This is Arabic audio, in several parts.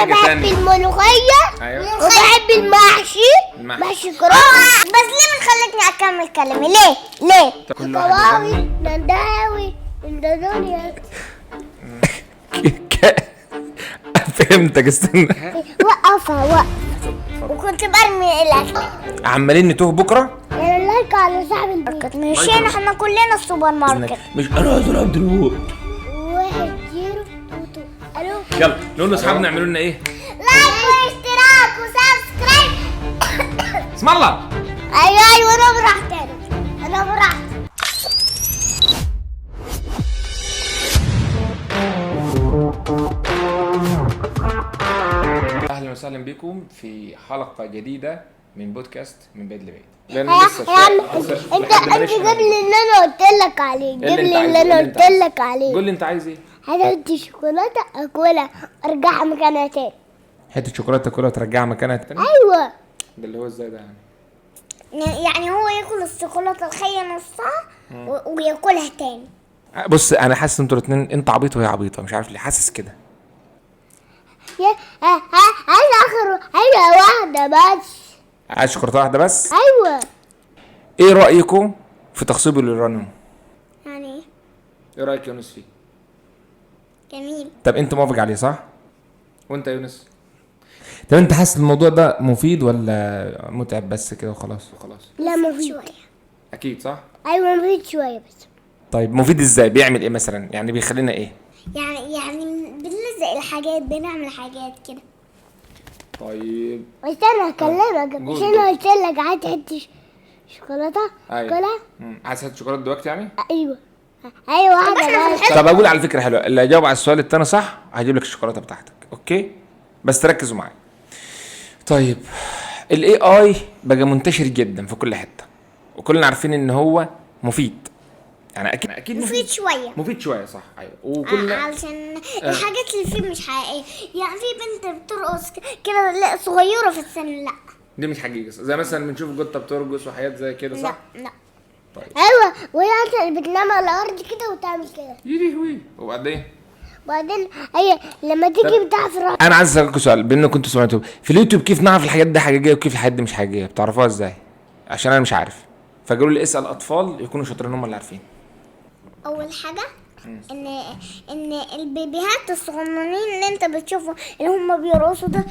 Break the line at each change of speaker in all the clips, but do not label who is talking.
بحب الملوخية.
ايوه.
وبحب محشي كرنب.
بس ليه ما خلتني اكمل كلامي؟ ليه؟
كل واحد
كواوي
يغني.
ننداوي اندونيا.
فهمتك، استنى.
وقف.
وكنت برمي الاكل.
عمالين نتوه بكره.
يعني لايك على صاحب البيت.
مشينا احنا كلنا السوبر ماركت.
مش انا عايز العب دلوقتي.
1 0 2 الو.
يلا نقول لاصحابنا يعملوا لنا ايه؟
لايك واشتراك وسبسكرايب.
اسم الله.
ايوه انا براحتي. انا براحتي.
اهلا وسهلا بكم في حلقه جديده من بودكاست من بيت لبيت.
يا عم انت جيب لي اللي انا قلت لك عليه. جيب لي اللي انا قلت لك عليه.
قول لي انت عايز ايه؟
حته شوكولاته اكلها ارجعها مكانها تاني.
حته شوكولاته تاكلها وترجعها مكانها تاني؟
ايوه.
ده اللي هو ازاي ده
يعني هو ياكل الشوكولاته الخيه نصها وياكلها تاني.
بص انا حاسس انتوا الاثنين، انت عبيط وهي عبيطه، مش عارف ليه حاسس كده.
عايز عايزه واحده بس.
عايز شوكولاته واحده بس؟
ايوه.
ايه رايكم في تخصيب اليورانيوم؟
يعني
ايه رايك يا يونس فيه؟
جميل.
طب انت موافق عليه صح؟ وانت يا يونس؟ طب انت حاسس الموضوع ده مفيد ولا متعب بس كده وخلاص؟
لا مفيد
شويه.
اكيد صح.
ايوه مفيد شويه بس.
طيب مفيد ازاي؟ بيعمل ايه مثلا؟ يعني بيخلينا ايه؟
يعني بنلزق الحاجات، بنعمل حاجات كده.
طيب
استنى اكلمك. مش انا قلت لك عايز حته شوكولاته كلها.
عايز حته شوكولاته دلوقتي يعني؟
ايوه واحده بس.
طب اقول على فكره حلوه، اللي هيجاوب على السؤال التاني صح هجيب لك الشوكولاته بتاعتك، اوكي؟ بس تركزوا معايا. طيب الاي اي بقى منتشر جدا في كل حته، وكلنا عارفين ان هو مفيد. يعني اكيد
مفيد شويه.
مفيد شويه صح. ايوه وكل
علشان الحاجات اللي فيه مش حقيقيه. يعني في بنت بترقص كده، لا صغيره في السن، لا
دي مش حقيقه، زي مثلا بنشوف قطه بترقص وحاجات زي كده صح؟
لا.
ايوه وهي اصلا بتنام على الارض كده وتعمل كده.
يلهوي. وبعدين
هي لما تيجي بتعرف
انا عايز اسالكم سؤال، بما انكم كنتوا سمعتوا في اليوتيوب كيف نعرف الحاجات دي حقيقيه وكيف الحاجات دي مش حقيقيه؟ بتعرفوها ازاي؟ عشان انا مش عارف، فقالوا لي اسال اطفال يكونوا شاطرين هم اللي عارفين.
اول حاجه ان البيبيهات الصغننين اللي انت بتشوفهم اللي هم بيرقصوا ده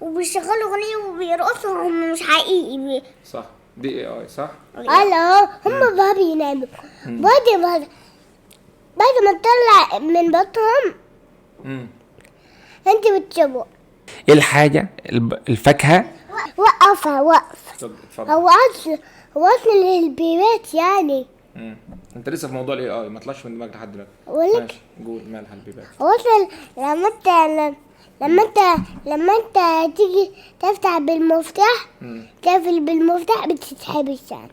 وبيشغلوا اغنيه وبيرقصوا، هم مش حقيقي.
صح، دي اي اي صح.
هلا هم بقى بيناموا بعد ما تطلع من بطنهم انت بتشوفوا.
ايه الحاجه الفاكهه؟
وقف.
اتفضل.
هو اصل للبيبات يعني.
انت لسه في موضوع الاي اي، ما طلعش من دماغك لحد دلوقتي.
اقولك
ماشي، قول مالها البيبات.
هو اصل لما انت تيجي تفتح بالمفتاح تقفل بالمفتاح بتتحبس يعني.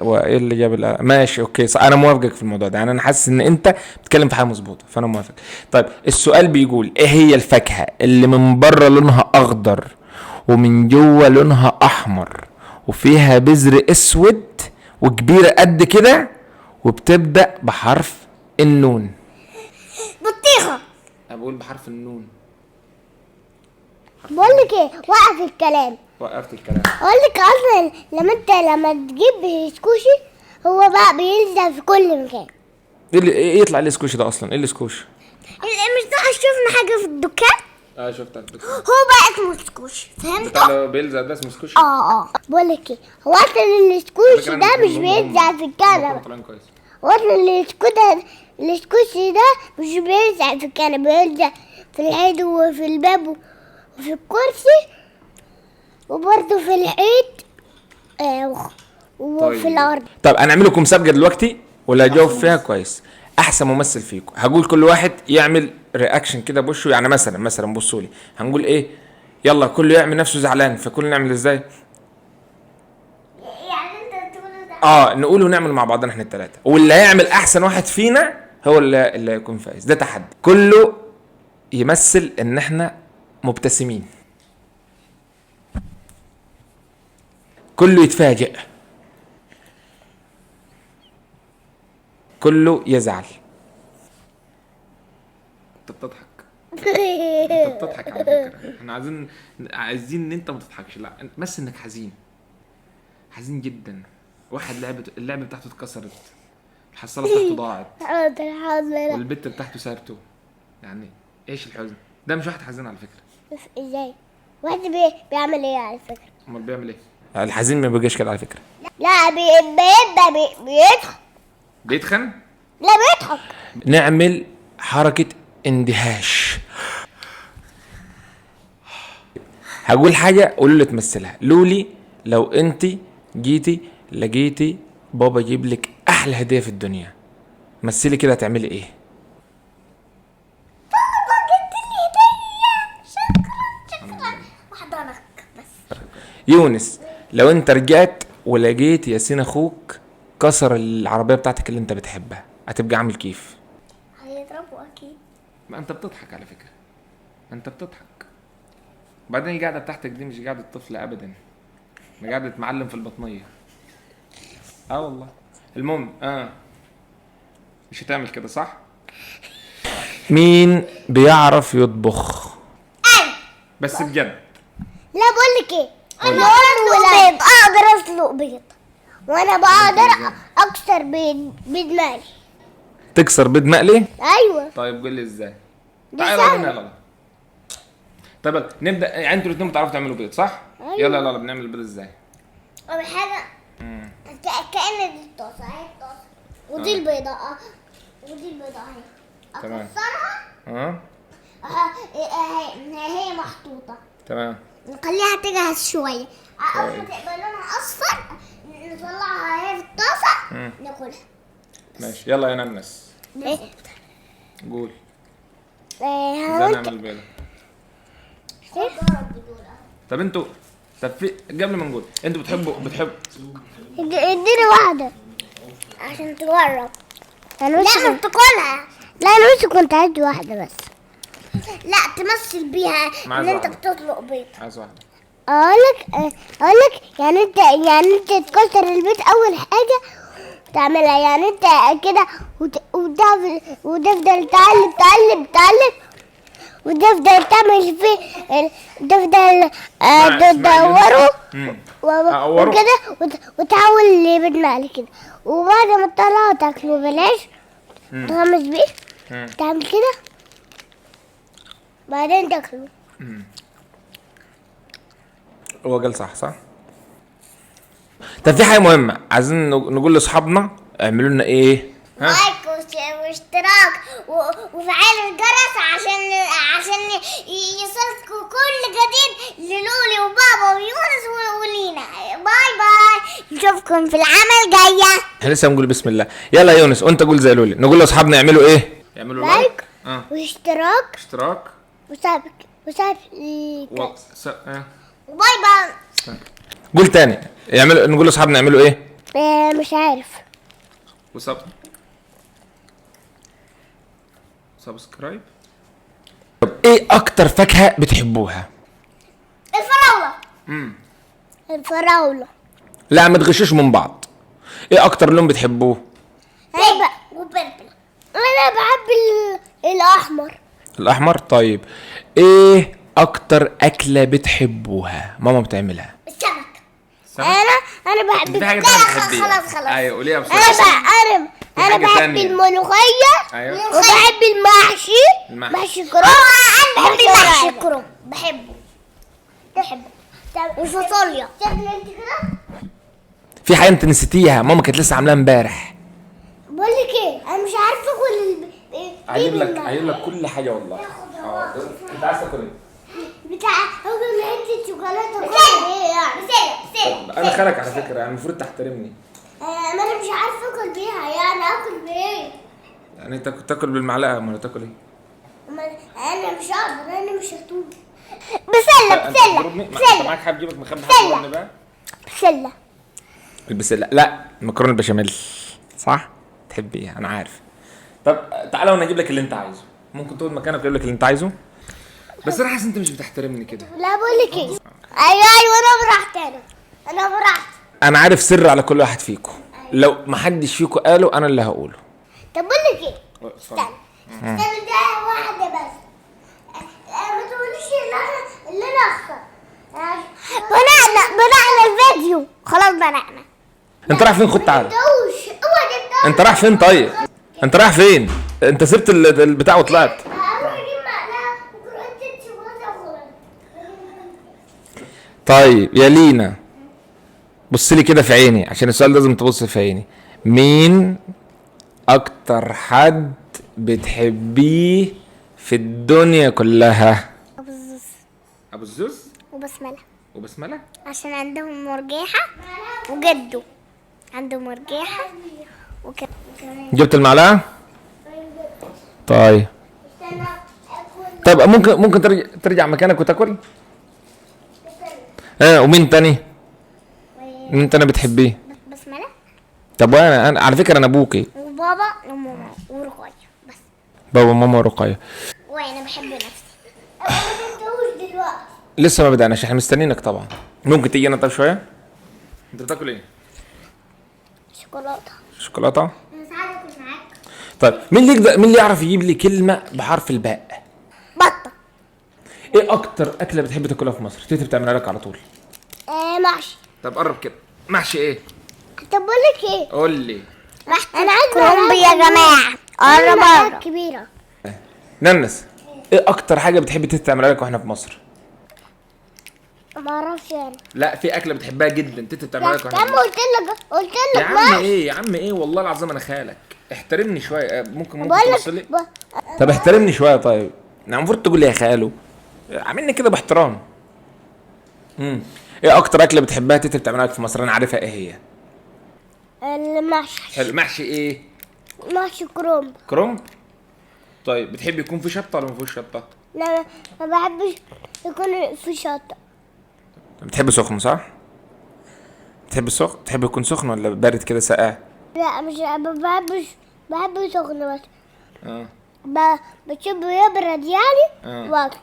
وايه اللي جاب ماشي اوكي صح. انا موافقك في الموضوع ده، يعني انا حاسس ان انت بتتكلم في حاجه مظبوطه، فانا موافق. طيب السؤال بيقول ايه هي الفاكهه اللي من بره لونها اخضر ومن جوه لونها احمر وفيها بذر اسود وكبيره قد كده وبتبدا بحرف النون؟
بطيخه.
انا بقول بحرف النون.
بقول لك ايه، وقف الكلام.
وقفت الكلام.
اقول لك اصلا لما تجيب سكوشي هو بقى بيلزق في كل مكان.
ايه يطلع لي سكوش ده اصلا؟ ايه السكوش؟
مش ده شفنا حاجه في الدكان؟
شفتها
هو بقى اسمه سكوش، فهمت؟
بتاع بيلزق ده اسمه سكوش.
بقول لك ايه، هو اصلا السكوش ده مش بيلزق في الكنبه. هو اصلا السكوش ده مش بيلزق في الكنبه، بيلزق في الحيط وفي الباب وفي الكرسي وبرضه في الحيط وفي الارض.
طب انا اعمل لكم مسابقه دلوقتي ولا اجاوب فيها كويس؟ احسن ممثل فيكم هقول كل واحد يعمل رياكشن كده بوشه، يعني مثلا بصوا لي هنقول ايه، يلا كله يعمل نفسه زعلان، فكلنا نعمل ازاي؟
يعني انت تقول ده
نقول ونعمل مع بعضنا احنا الثلاثه، واللي هيعمل احسن واحد فينا هو اللي هيكون فايز. ده تحدي، كله يمثل ان احنا مبتسمين، كله يتفاجئ، كله يزعل. انت بتضحك. انت بتضحك على فكره، احنا عايزين ان انت ما تضحكش. لا بس انك حزين جدا. واحد اللعبه بتاعته اتكسرت، الحصاله بتاعته ضاعت،
حاضر حاضر.
والبت بتاعته سابته. يعني ايش الحزن ده؟ مش واحد حزين على فكره.
ازاي واحد بيعمل ايه على فكره؟
امال بيعمل ايه؟ الحزين ما بيجيش كده على فكره.
لا بيبقى بيضحك.
بيتخن؟
لا بيضحك.
نعمل حركه اندهاش. هقول حاجه قولوا لي تمثلها. لولي لو انت جيتي لقيتي بابا يجيب لك احلى هديه في الدنيا، مثلي كده هتعملي ايه؟
بابا جبت لي هديه، شكرا واحضنك بس.
يونس لو انت رجعت ولقيت ياسين اخوك كسر العربيه بتاعتك اللي انت بتحبها، هتبقى عامل كيف؟
هيضربوا اكيد.
ما انت بتضحك على فكره، انت بتضحك. وبعدين القعده بتاعتك دي مش قعده طفل ابدا، دي قعده معلم في البطنيه. والله. المهم مش هتعمل كده صح؟ مين بيعرف يطبخ؟ بس بجد.
لا بقول لك ايه، انا اقدر اسلق بيض، وانا بقدر اكسر بيض مالي.
تكسر بيض مقلي؟
ايوه.
طيب قول لي ازاي؟
دي
تعالى
سهلة.
يلا. طيب يلا نبدا. يعني انتوا الاثنين بتعرفوا تعملوا بيض صح؟
أيوة.
يلا بنعمل البيض ازاي؟
اول حاجه كأن دي الطاسه اهي، الطاسه ودي البيضه ودي البيضه اهي.
تمام.
اكسرها هي محطوطه.
تمام.
نخليها تجهز شويه. اول ما تبقى لونها اصفر نطلعها هي في الطاسه ناكلها.
ماشي يلا يا ننس قول. ازاي نعمل البيض؟ طب انتوا قبل ما نقول انتوا بتحبوا
اديني واحده
عشان تجرب.
لا
لازم تاكلها.
لا انا بس كنت عايز واحده بس.
لا تمثل بيها ان انت بتطلق بيض.
عايز واحده.
اقول لك يعني انت تكسر البيت اول حاجه تعملها، يعني انت كده وتفضل تقلب وتفضل تعمل فيه، تفضل تدوره وكده وتحول لبيض مقلي كده، وبعد ما تطلعه تاكله بلاش تغمس بيه، تعمل كده بعدين تاكله.
هو قال صح. طب في حاجه مهمه عايزين نقول لاصحابنا اعملوا لنا ايه؟
لايك واشتراك وفعل الجرس عشان يوصلكوا كل جديد للولي وبابا ويونس ولينا. باي نشوفكم في العمل الجايه.
احنا لسه هنقول بسم الله. يلا يا يونس وانت قول زي لولي. نقول لاصحابنا يعملوا ايه؟ يعملوا
لايك واشتراك
وباي.
قول تاني. نقول لاصحابنا يعملوا ايه؟
مش عارف.
سبسكرايب. طب ايه اكتر فاكهه بتحبوها؟
الفراولة.
لا ما تغشوش من بعض. ايه اكتر لون بتحبوه؟
وبربل.
انا بحب الاحمر.
طيب ايه اكتر اكله بتحبوها ماما بتعملها؟
السمك.
انا بحب
خلاص
ايوه قوليها بسرعه.
انا بحب الملوخيه.
ايوه
وبحب محشي كرنب.
انا بحب المحشي الكرنب بحبه. والفاصوليا. انت كده
في حاجه انت نسيتيها ماما كانت لسه عاملاها امبارح.
بقول لك ايه، انا مش عارفه
هجيب لك كل حاجه والله. انت عايز تاكل ايه؟
بتاع هاكل حته شوكولاته.
ايه يعني؟
انا خالك على فكره، يعني المفروض تحترمني.
ما انا مش عارفه اكل بيها، يعني اكل بايه؟
يعني انت كنت تاكل بالمعلقه، امال تاكل ايه؟
انا مش هقدر، انا مش هتوب.
انت معاك حاجه جيبك مخبي حاجه بقى؟ البسله. لا المكرونه البشاميل صح؟ تحبيها انا عارف. طب تعالى وانا اجيب لك اللي انت عايزه. ممكن تقعد مكانك واجيب لك اللي انت عايزه. بس انا حاسس انت مش بتحترمني كده.
لا بقول لك ايه، ايوه انا براحتي.
انا عارف سر على كل واحد فيكم، لو ما حدش فيكم قاله انا اللي هقوله.
طب بقول لك ايه، استنى ده واحده بس.
فرقنا.
انت رايح فين؟ خد تعالى.
دوش اوعى تبدأ.
انت رايح فين طيب؟ انت رايح فين؟ انت سبت البتاع وطلعت.
اروح اجيب معلقة وكرات الشوكولاتة وخلاص.
طيب يا لينا، بص لي كده في عيني عشان السؤال لازم تبص في عيني. مين اكتر حد بتحبيه في الدنيا كلها؟
ابو الزوز
ابو الزوز
وبسملة،
وبسمله.
عشان عندهم مرجيحة وجده عنده مرجيحة وكمان
جبت المعلقه؟ طيب
استنى اكل.
طب ممكن ترجع مكانك وتاكل. ومين تاني؟ مين تاني بتحبيه؟
بسملة
طب انا على فكره انا ابوكي.
وبابا وماما ورقية بس.
بابا وماما ورقية.
وانا بحب نفسي.
انا ما بدأوش دلوقتي.
لسه ما بدأناش، احنا مستنيينك طبعا. ممكن تيجي انا طب شويه؟ انت بتاكل ايه؟
شوكولاتة.
شوكولاته.
انا ساعات اكل معاك.
طيب مين اللي يعرف يجيب لي كلمه بحرف الباء؟
بطة.
ايه اكتر اكله بتحب تاكلها في مصر؟ تيجي بتعملها لك على طول.
محشي.
طب قرب كده. محشي ايه؟
طب بقول لك ايه؟
قول لي.
انا عايز
كرنب يا جماعة.
قرب كبيرة.
ننس، ايه اكتر حاجه بتحب تعملها لك واحنا في مصر؟
ما اعرفش انا.
لا في اكله بتحبها جدا تيجي بتعملها لك
يا
واحنا في
عم
مصر.
قلت
يا
لك
عم
محشي.
ايه يا عم ايه، والله العظيم انا خالك. احترمني شويه. ممكن
بقول
تبص لي؟
لك
طب احترمني شويه. طيب المفروض تقول لي يا خالو. عاملني كده باحترام. ايه اكتر اكله بتحبها تيتا بتعملها لك في مصر؟ انا عارفها ايه هي.
المحشي.
حلو. محشي ايه؟
محشي كرنب.
كرنب. طيب بتحب يكون في شطه ولا ما فيهوش شطه؟
لا ما بحبش يكون في شطة.
بتحب سخن صح؟ بتحب سخن؟ تحب يكون سخن ولا بارد كده ساقع؟
لا مش بحب سخن بس.
اه.
بتشوفه يبرد يعني. واكل.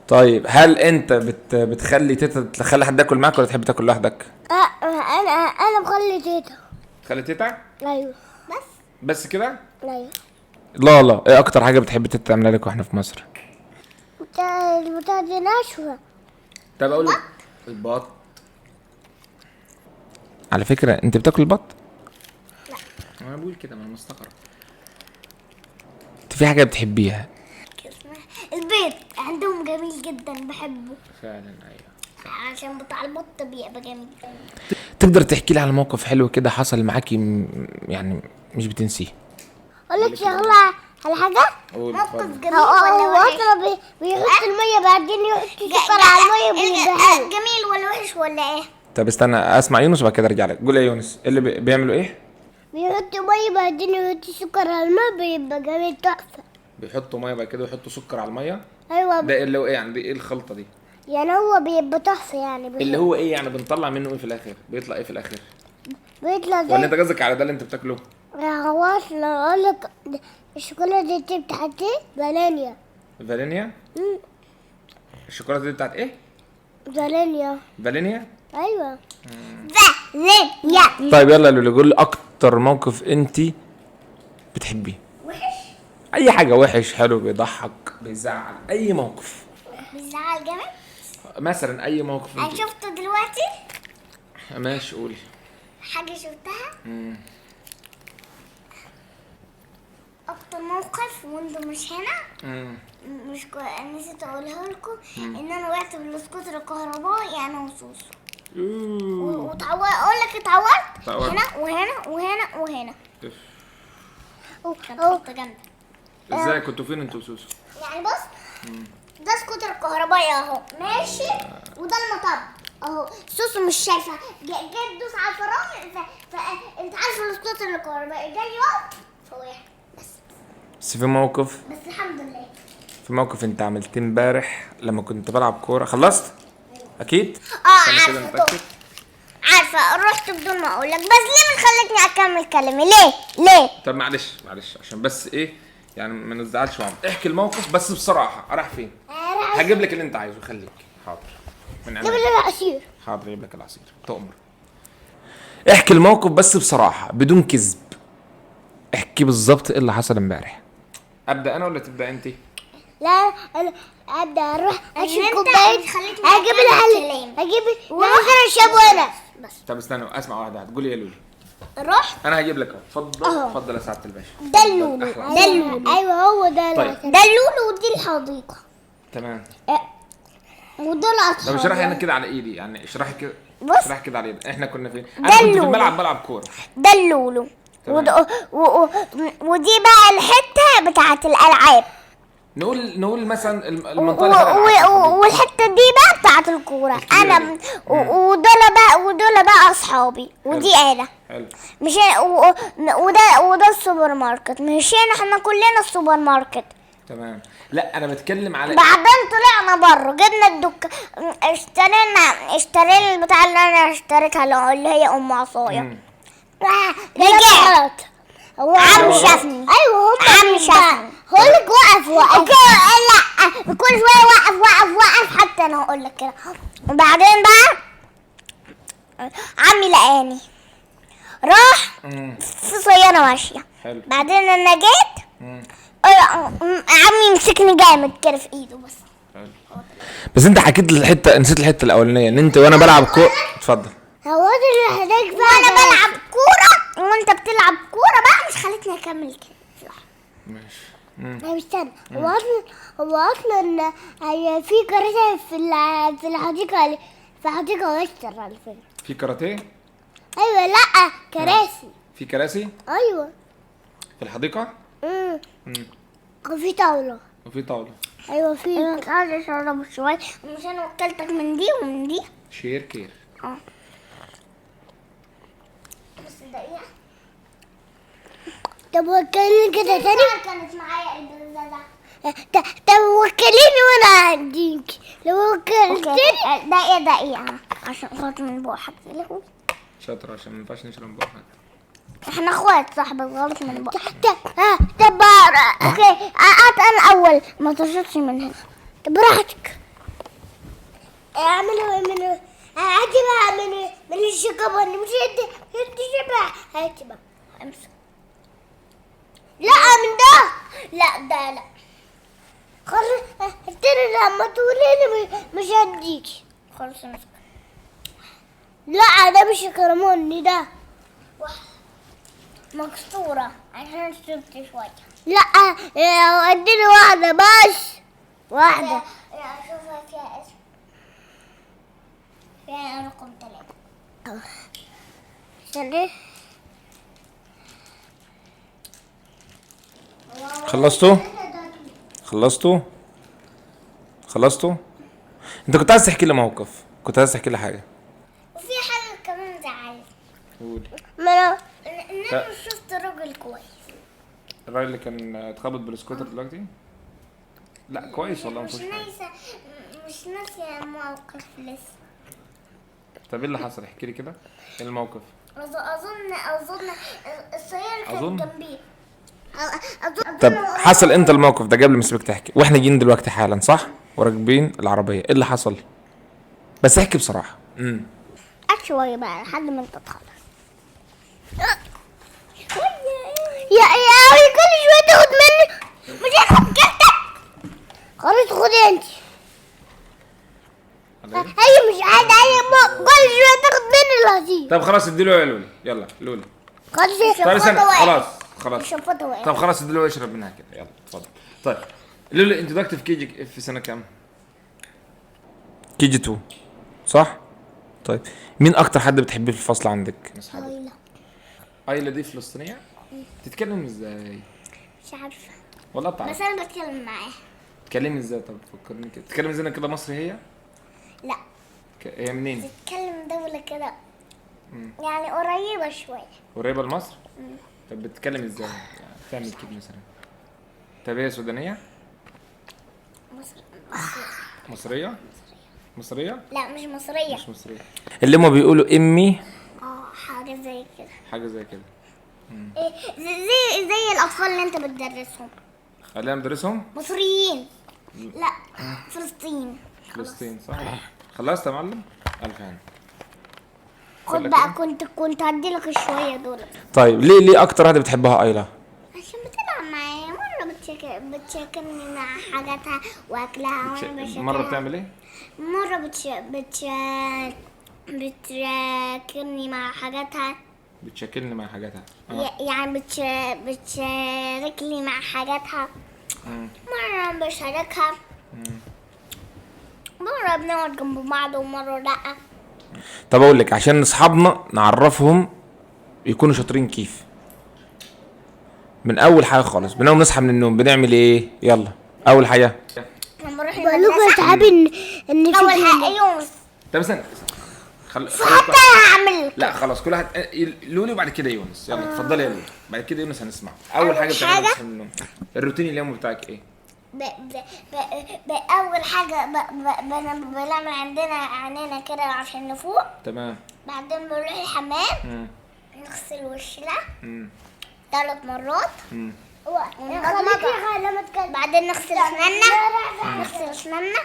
طيب هل انت بتخلي تيتا تخلي حد ياكل معاك ولا تحب تاكل لوحدك؟
انا بخلي تيتا.
تخلي تيتا؟
ايوه.
بس كده؟
ايوه.
لا ايه اكتر حاجه بتحب تيتا تعملها لك واحنا في مصر؟
البتاع دي ناشفة.
طب اقول لك البط. على فكره انت بتاكل البط؟
لا.
انا بقول كده، ما انا مستغرب. انت في حاجه بتحبيها؟
البيض عندهم جميل جدا بحبه.
فعلا ايوه.
عشان بتاع البط بيبقى جميل.
تقدر تحكي لي على موقف حلو كده حصل معاكي يعني مش بتنسيه؟
اقول لك شغلة على حاجة.
موقف جميل
هو
ولا وحش؟
اصلا بيحط المية بعدين يحط سكر على المية وبيبقى حلو.
جميل ولا وحش ولا ايه؟
طب استنى اسمع يونس وبعد كده ارجع لك. قول يا يونس، إيه اللي بيعملوا ايه؟
بيحط مية بعدين يحط سكر على المية بيبقى جميل تحفة.
بيحطوا ميه بعد كده يحطوا سكر على الميه.
ايوه.
ده اللي هو ايه يعني؟ دي ايه الخلطه دي؟
يعني هو بيبقى تحفة يعني
اللي هو ايه يعني؟ بنطلع منه ايه في الاخر؟ بيطلع ايه في الاخر؟
بيطلع
ولا
زي
انت قصدك على ده اللي انت بتاكله؟
هواش. لو اقول لك الشوكولاتة دي بتاعت ايه؟ فانيليا.
فالينيا؟ الشوكولاته دي بتاعت ايه؟
فانيليا.
فالينيا؟
ايوه.
يا
طيب يلا لولي، قول لي اكتر موقف انت بتحبيه.
وحش.
اي حاجه، وحش حلو بيضحك بيزعل، اي موقف.
بيزعل جامد.
مثلا اي موقف
انا
انت.
شفته دلوقتي.
ماشي قولي.
حاجة شفتها. اكتر موقف وانتوا مش هنا. مش نسيت اقولها لكم ان انا وقعت بالسكوتر الكهربائي انا وسوسو. اقول لك اتعورت هنا وهنا وهنا وهنا. كانت خبطة جامدة.
ازاي كنتوا فين انتوا وسوسو؟
يعني بص، ده سكوتر كهربائي اهو ماشي، وده المطب اهو. سوسو مش شايفه، جاي تدوس على الفرامل فانت عارف السكوتر الكهربائي جاي يقف فوقع.
بس في موقف،
بس الحمد لله.
في موقف انت عملتيه امبارح لما كنت بلعب كوره. خلصت؟ اكيد؟
عارفه
كده متأكد؟
طبعا. عارفه رحت بدون ما اقول لك، بس ليه بتخليتني اكمل كلامي؟ ليه؟
طب معلش عشان بس ايه يعني ما نزعلش بعض. احكي الموقف بس بصراحه. راح فين؟ هجيب لك اللي انت عايزه، خليك. حاضر. من
جيب
عينيا.
لي العصير.
حاضر اجيب لك العصير. تؤمر. احكي الموقف بس بصراحه بدون كذب. احكي بالظبط ايه اللي حصل امبارح. ابدا انا ولا تبدا انت؟
لا ابدا اروح اشرب
انت
كوبايه،
خليتني
اجيب
أكمل
العلم،
الكلام.
اجيب لا ممكن اشرب وانا
بس
طب استنوا اسمع واحده قولي يا لولي.
رحت
انا هجيب لك اهو. اتفضل اتفضل يا سعاده الباشا.
ده اللولو،
أحلى.
ده اللولو،
ايوه هو ده
طيب.
ده اللولو ودي الحديقة
تمام.
ودول
طب
أصحابي.
اشرحي هنا كده على ايدي، يعني اشرحي كده.
بص.
اشرحي كده على ايدي. احنا كنا فين؟ انا كنت في
اللولو.
الملعب بلعب كوره.
ده اللولو
تمام.
ودي بقى الحتة بتاعت الألعاب
نقول مثلا المنطقه اللي فيها الألعاب.
والحتة دي بقى بتاعت الكورة.
الكبيرة
أنا
دي.
ودول بقى أصحابي، ودي آلة.
حلو.
مش وده السوبر ماركت، مشينا احنا كلنا السوبر ماركت.
تمام. لا انا بتكلم على
بعدين طلعنا بره، جبنا اشترينا البتاع اللي انا اشتريتها اللي هي ام عصايه. رجعت عم شافني.
ايوه هم
عم شافني.
هقول لك وقف
اوكي لا كل شويه وقف حتى انا هقول لك كده. وبعدين بقى عمي لقاني راح في صيانه ماشيه.
حلو.
بعدين انا جيت
مم.
عمي مسكني جامد كده في ايده بس.
حلو. بس انت حكيت الحته، نسيت الحته الاولانيه ان انت وانا بلعب كوره. اتفضل.
هو ده اللي هناك بقى
وانا بلعب كوره وانت بتلعب كوره بقى مش خلتني اكمل كده.
ماشي.
طب استنى، هو اصلا هي في كراسي في الحديقه، في حديقه وستر على فكره.
في كاراتيه.
ايوه لا كراسي.
في كراسي
ايوه.
في الحديقه.
وفي طاوله.
وفي طاوله.
ايوه في.
عايز اشرب شويه مش انا وكلتك من دي ومن دي.
شير كير.
بس دقيقه.
طب وكلني كده تاني.
كانت معايا البزازه
طب وكليني وانا هديك لو وكلتني.
دقيقه عشان خاطر من بوحك له.
شاطر عشان ما ينفعش نشرب بقى.
احنا اخوات صاحب غلط من بوحك.
طب
اوكي انا اول ما تشربش من هنا.
طب براحتك. اعملوا من عادي بقى من الشوكولاته مش انت شبع. هاتي بقى
امسك.
لا من ده.
لا ده لا
خلاص ترى لما تقولي مش هديك.
خلاص امسك.
لا ده مش كرموني ده.
مكسورة عشان شربت شوية.
لا اديني واحدة بس. واحدة.
اشوفها فيها اسم. فيها رقم 3.
استنى.
خلصتوا. انت كنت عايز تحكي لي موقف، كنت عايز تحكي لي حاجه.
وفي حاجة كمان زعلت.
قول.
ما انا
ان انا شفت راجل كويس.
الراجل اللي كان اتخبط بالسكوتر دلوقتي. لا كويس والله.
مش ناسية الموقف لسه.
طب ايه اللي حصل؟ احكي لي كده ايه الموقف.
اظن السيارة
أظن؟
كانت جنبي.
طب حصل امتى الموقف ده قبل ما اسيبك تحكي؟ واحنا جايين دلوقتي حالا صح وراكبين العربيه، ايه اللي حصل؟ بس احكي بصراحه.
شوية بقى لحد ما انت تخلص.
يا كل شوية تاخد مني. مش انا فكرتك. خلاص خدي انت. هي مش قاعدة كل شوية تاخد مني الهزيم.
طب خلاص اديله يا لولي. يلا لولي.
خلاص
طب استنى خلاص
شوفته وقع.
طب خلاص اديله يشرب منها كده. يلا اتفضل. طيب لولي انت دلوقتي في كيجي في سنه كام؟ كيجي 2 صح؟ طيب مين اكتر حد بتحبيه في الفصل عندك؟
طويلة.
ايلا دي فلسطينيه؟ تتكلم ازاي؟
مش عارفة
والله بتعرف.
بس انا بتكلم معاها.
تتكلمي ازاي؟ طب فكرني كده. تتكلمي ازاي كده مصري هي؟
لا
هي منين؟
بتتكلم دولة كده يعني قريبة شوية.
قريبه لمصر؟ طب بتتكلم ازاي؟ يعني بتعمل كده مثلا. طب هي سودانيه؟ مصريه؟
لا مش مصرية.
مش مصريه. اللي هما بيقولوا امي
حاجة زي كده.
حاجه زي كده.
إيه زي الأطفال اللي أنت بتدرسهم.
خلينا ندرسهم.
مصريين. لا
فلسطين صح. خلصت يا معلم. الف هنا.
خد بقى كنت هديلك الشوية دول.
طيب ليه اكتر واحده بتحبها ايلا؟
عشان بتلعب معايا مرة بتشكلني مع حاجاتها واكلها وانا بشكلها.
مره بتعمل ايه؟
مرة بتشاركني مع حاجاتها.
بتشكلني مع حاجاتها.
يعني بتشاركني مع حاجاتها. مرة بشاركها. مرة بنقعد جنب بعض ومرة لأ.
طب اقول لك، عشان اصحابنا نعرفهم يكونوا شاطرين كيف، من اول حاجه خالص بنقوم نصحى من النوم بنعمل ايه؟ يلا اول حاجه
لما نروح
بقول لكم يا صحابي ان في
أول حاجة يونس.
طب استنى
حتى هعمل.
لا خلاص، كل واحد لولي وبعد كده يونس. يلا اتفضلي يا لولي، بعد كده يونس هنسمع. اول حاجه بتعملها تصحى من النوم، الروتين اليومي بتاعك ايه؟
أول حاجة بنعمل عندنا كده عشان نفوق.
تمام.
بعدين بنروح الحمام. نغسل وشنا 3 مرات. بعدين نغسل اسناننا.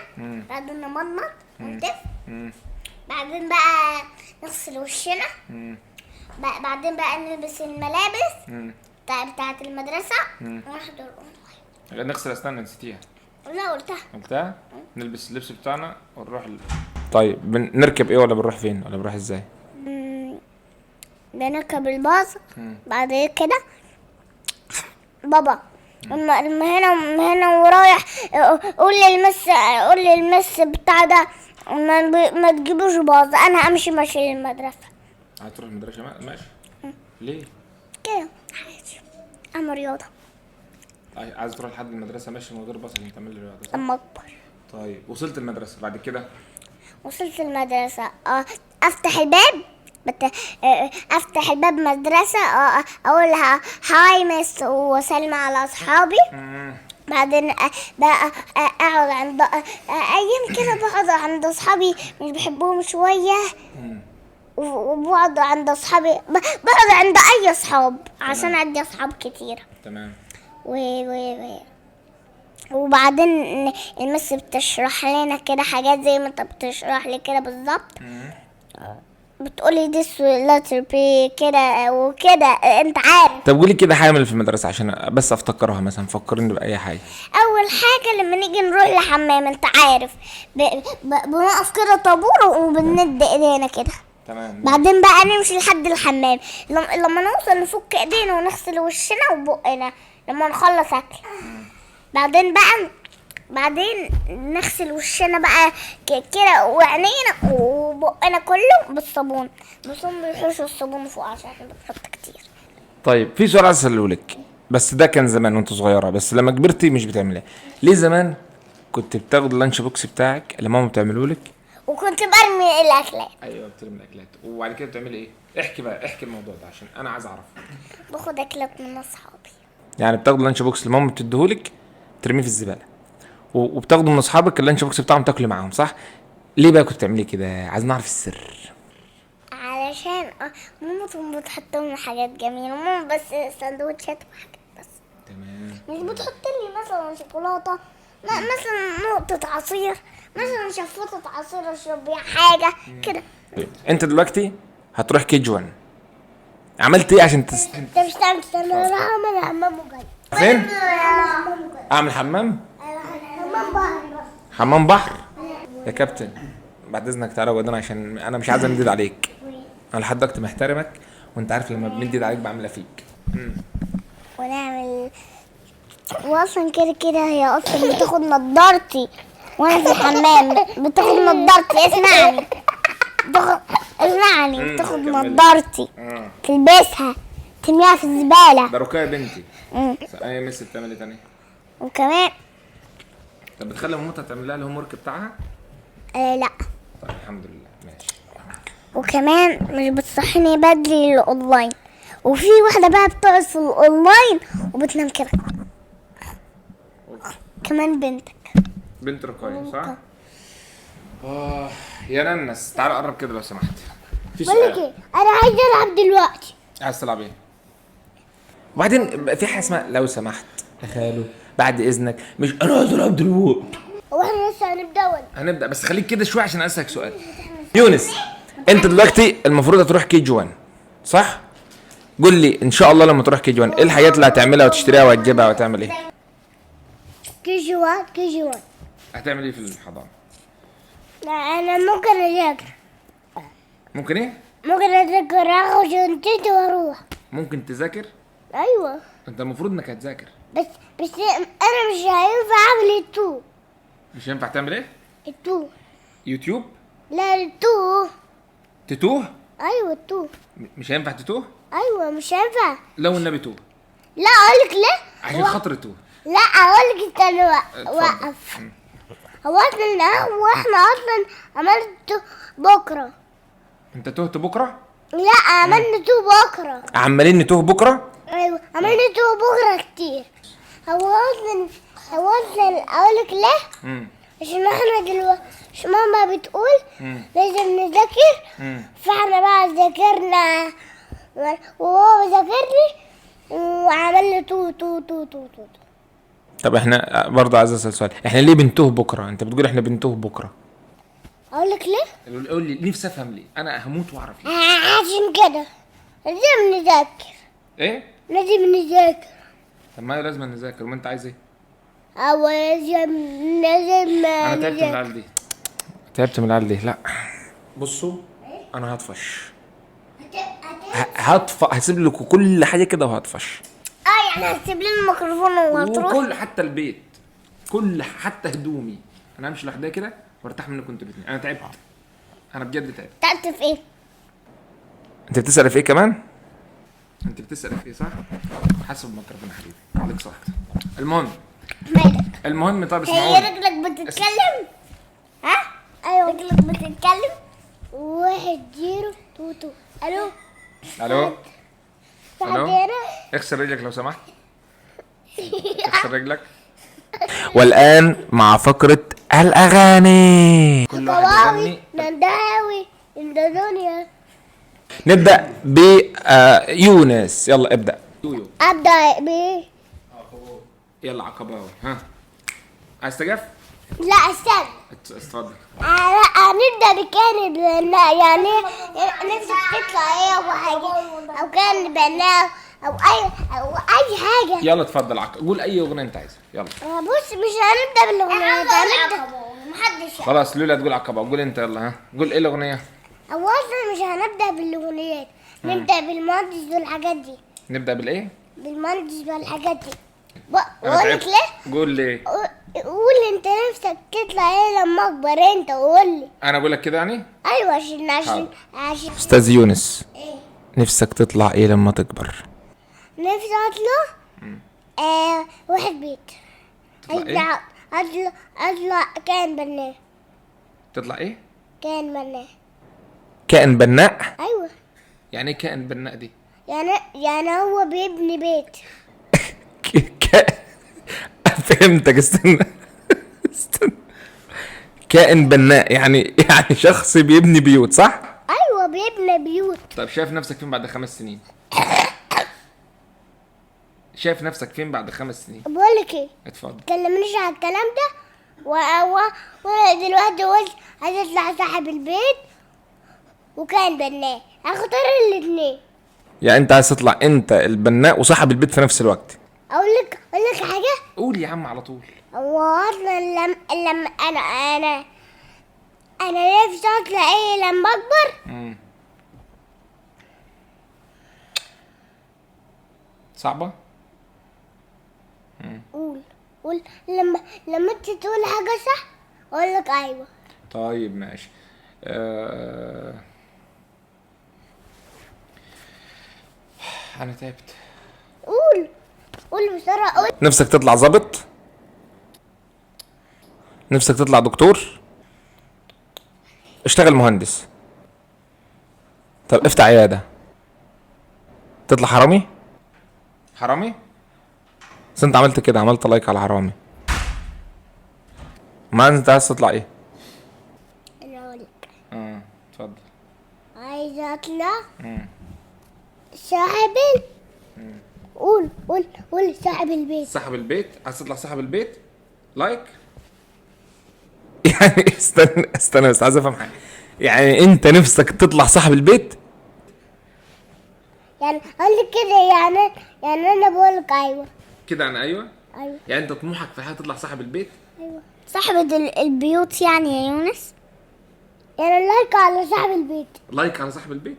بعدين نمضمض ونتف. بعدين بقى نغسل وشنا. بعدين بقى نلبس الملابس بتاعت المدرسة ونحضر.
نغسل اسناننا نسيتيها؟
لا قلتها.
نلبس اللبس بتاعنا ونروح طيب بنركب ايه ولا بنروح فين ولا بنروح ازاي؟
بنركب الباص. بعد كده بابا لما هنا ورايح قول للمس بتاع ده ما تجيبوش باص، انا امشي للمدرسه.
هتروح المدرسه ماشي؟ ليه
كده؟ انا رياضه.
عايز تروح لحد المدرسه ماشي من غير باص عشان تعمل رياضه صح؟
اما اكبر.
طيب وصلت المدرسه بعد كده؟
وصلت المدرسه افتح الباب افتح الباب مدرسه اقولها هاي مس وسلمى على اصحابي. بعدين بقى اقعد عند ايام كده بقعد عند اصحابي مش بحبهم شويه. وبقعد عند اصحابي بقعد عند اي اصحاب عشان عندي اصحاب كتير.
تمام.
وبعدين المس بتشرح لنا كده حاجات زي ما انت بتشرح لي كده بالظبط. بتقولي this letter B كده وكده انت عارف.
طب قولي كده حاجه من في المدرسه عشان بس افتكرها، مثلا فكرني باي حاجه.
اول حاجه لما نيجي نروح لحمام انت عارف بنقف كده طابور وبنمد ايدينا كده.
تمام.
بعدين بقى نمشي لحد الحمام. لما نوصل نفك ايدينا ونغسل وشنا وبقنا لما نخلص اكل. بعدين نغسل وشنا بقى كده وعينينا وبقنا كله بالصابون، بس هم بيحوشوا الصابون فوق عشان بنحط كتير.
طيب في سؤال عايز اسالهولك، بس ده كان زمان وانت صغيره، بس لما كبرتي مش بتعمليه ليه؟ زمان كنت بتاخد اللانش بوكس بتاعك اللي ماما بتعملهولك
وكنت برمي الاكلات.
ايوه بترمي الاكلات، وبعد كده بتعملي ايه؟ احكي الموضوع ده عشان انا عايز اعرف.
باخد اكلات من اصحابي.
يعني بتاخد اللانش بوكس اللي ماما بتديهولك ترميه في الزباله، وبتاخده من اصحابك اللانش بوكس بتاعهم تاكلي معاهم صح؟ ليه بقى كنت بتعملي كده؟ عايز نعرف السر.
علشان ماما بتحط لنا حاجات جميله، ماما بس سندوتشات وحاجات بس.
تمام.
مش بتحط لي مثلا شوكولاته، مثلا نقطه عصير، مثلا شفوطه عصير اشرب بيها حاجه كده.
انت دلوقتي هتروح KG1، عملت ايه عشان
انت مش تعمل اعمل حمام وجاي
فين؟ اعمل حمام؟ حمام بحر يا كابتن. بعد اذنك تعالى ودنا عشان انا مش عايز امدد عليك. انا لحد دلوقتي محترمك وانت عارف لما بمدد عليك بعملها فيك.
ونعمل واصلا كده هي اصلا بتاخد نضارتي وانا في الحمام. بتاخد نضارتي اسمعني بتاخد نضارتي تلبسها ترميها في الزباله.
ده ركايه بنتي. ايه مس بتعمل ايه تاني؟
وكمان
طب بتخلي مامتها تعمل لها الهوم ورك بتاعها؟
لا.
طيب الحمد لله ماشي.
وكمان مش بتصحيني بدري الاونلاين، وفي واحده بقى بتقعد في الاونلاين وبتنام كده. كمان
بنت ركايه صح؟ يا ننس تعالى قرب كده لو سمحت. في
بقول لك ايه، انا عايز العب دلوقتي.
عايز تلعب ايه؟ وبعدين في حاجه اسمها لو سمحت يا خالو بعد اذنك، مش انا عايز العب دلوقتي.
هو احنا لسه
هنبدا بس خليك كده شويه عشان اسالك سؤال. يونس انت دلوقتي المفروض هتروح KG1 صح؟ قول لي ان شاء الله لما تروح KG1 ايه الحاجات اللي هتعملها وتشتريها وهتجيبها وهتعمل ايه؟
كي جي 1.
هتعمل ايه في الحضانه؟
لا انا ممكن اذاكر.
ممكن ايه؟
ممكن اذاكر اخد شنطتي واروح.
ممكن تذاكر؟
ايوه
انت المفروض انك هتذاكر.
بس انا مش هينفع اعمل التو.
مش هينفع تعمل ايه؟
التو.
يوتيوب؟
لا التو.
تتوه؟
ايوه التو.
مش هينفع تتوه؟
ايوه مش هينفع.
لو النبي توه.
لا اقولك ليه.
عشان خاطر توه.
لا اقولك استنى
اتفضل.
وقف. هو احنا اصلا عملت بكره.
انت تهت بكره؟
لا عملنا تو بكره.
عمالين نتوه بكره؟
ايوه عملنا تو بكره كتير. هو اصلا اقولك ليه. عشان احنا دلوقتي مش ماما بتقول لازم نذاكر. فاحنا بقى ذاكرنا وهو ذاكرني وعملنا تو.
طب احنا برضه عايز اسال سؤال، احنا ليه بنتوه بكره؟ انت بتقول احنا بنتوه بكره.
اقولك ليه.
قول لي، نفسي افهم ليه، انا هموت واعرف ليه.
عشان كده لازم نذاكر.
ايه؟
لازم نذاكر.
طب ما لازم نذاكر، وما انت عايز ايه؟
او لازم
انا تعبت من العيال دي. تعبت من العيال دي. لا بصوا انا هطفش. هسيب لكم كل حاجه كده وهطفش.
يعني هتسيب لنا الميكروفون وهتروح.
وكل حتى البيت، كل حتى هدومي انا همشي لوحدي كده وارتاح منكم انتوا الاثنين. انا تعبت، انا بجد تعبت.
تعبت في ايه؟
انت بتسال في ايه كمان؟ انت بتسال في ايه صح؟ حسب الميكروفون يا حبيبي، عليك صح.
مالك؟
المهم طب
هي
اسمعوني.
رجلك بتتكلم؟ ها؟ ايوه رجلك بتتكلم. 1 0 2 2. الو.
الو. الو.
ساعتين.
اغسل رجلك لو سمحت. اغسل رجلك. والآن مع فقرة الأغاني. كل واحد يغني.
نداوي الدنيا.
نبدأ بيونس، يلا ابدأ. يويو.
ابدا بايه؟
يلا عقباوي، ها عايز تجف؟
لا استنى.
اتفضل.
هنبدا بكان يعني نفسك تطلع ايه او حاجه او كان بناء او اي حاجه.
يلا اتفضل قول اي اغنيه انت عايزها، يلا.
بص مش هنبدا بالاغنيه، هنبدا محدش.
خلاص لولا تقول عقبه، قول انت يلا، ها قول ايه الاغنيه.
اصلا مش هنبدا بالاغنيات، نبدا بالمهندس والحاجات دي.
نبدا بالايه؟
بالمهندس والحاجات دي.
أنا
بقول لك
تعبت.
ليه؟
قول ليه؟
قول انت نفسك تطلع ايه لما اكبر، انت قول لي.
انا اقول لك كده يعني؟
ايوه عشان
استاذ يونس،
ايه؟
نفسك تطلع ايه لما تكبر؟
نفسي اطلع واحد بيت.
تطلع ايه؟
اطلع كائن بناء.
تطلع ايه؟
كائن بناء.
كائن بناء؟
ايوه
يعني ايه كائن بناء دي؟
يعني هو بيبني بيت.
فهمتك. استنى. كائن بناء يعني شخص بيبني بيوت، صح؟
ايوه بيبني بيوت.
طيب شايف نفسك فين بعد 5 سنين؟ شايف نفسك فين بعد 5 سنين؟
بقول لك ايه؟
اتفضل.
تكلمنيش على الكلام ده. وانا دلوقتي قلت عايز اطلع صاحب البيت وكان بناء، هختار الاثنين.
يعني انت عايز تطلع انت البناء وصاحب البيت في نفس الوقت؟
اقول لك حاجه.
قول يا عم على طول.
هو اصلا لما انا نفسي اطلع ايه لما اكبر.
صعبه.
قول لما انت تقول حاجه صح اقول لك ايوه.
طيب ماشي. انا تعبت.
قول بسرعه. قول.
نفسك تطلع ظابط؟ نفسك تطلع دكتور؟ اشتغل مهندس. طب افتح عياده. تطلع حرامي؟ حرامي؟ بس انت عملت كده، عملت لايك على حرامي. ما انت عايز تطلع ايه؟
انا اقول لك.
اتفضل.
عايزه اطلع صاحب قول صاحب البيت.
صاحب البيت؟ عايز تطلع صاحب البيت؟ لايك؟ يعني استنى بس عايز افهم حاجه. يعني انت نفسك تطلع صاحب البيت؟
يعني اقول لك كده يعني انا بقول لك ايوه.
كده انا ايوه.
ايوه.
يعني انت طموحك في الحياه تطلع صاحب البيت؟
ايوه.
صاحبة البيوت يعني يا يونس.
يعني لايك على صاحب البيت.
لايك على صاحب البيت.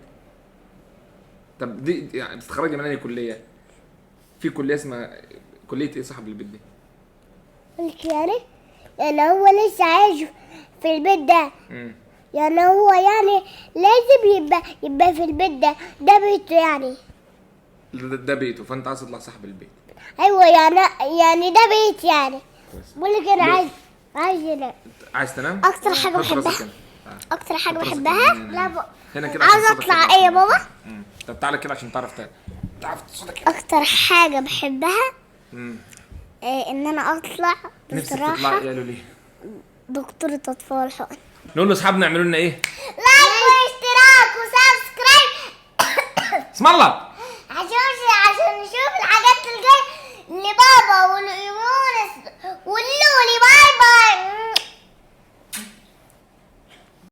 طب دي يعني بتتخرجي من اي كليه؟ في كليه اسمها كليه ايه صاحب البيت دي؟
قلت يعني هو لسه عايش في البيت ده. يعني هو يعني لازم يبقى في البيت ده بيته يعني.
ده بيته، فانت عايز تطلع صاحب البيت.
ايوه يعني ده بيت يعني.
كويس.
بقول لك انا عايز انام.
عايز تنام؟
اكتر حاجة
حط راسك
بحبها.
هنا.
اكتر حاجة
حط راسك
بحبها.
هنا. هنا كده
عايزة
عشان صوتك
اطلع
يطلع
ايه يا
عشان-
بابا؟
طب تعالى كده عشان تعرف تعرف صوتك كده.
اكتر حاجة بحبها
امم
ان انا اطلع
نفسك تطلعي
بصراحة
ايه؟ قالوا ليه؟
دكتورة اطفال حقن.
نقول لاصحابنا يعملوا لنا ايه؟
لايك واشتراك وسبسكرايب
اسم الله.
عشان نشوف الحاجات الجاية لبابا وليونس واللولي. باي باي.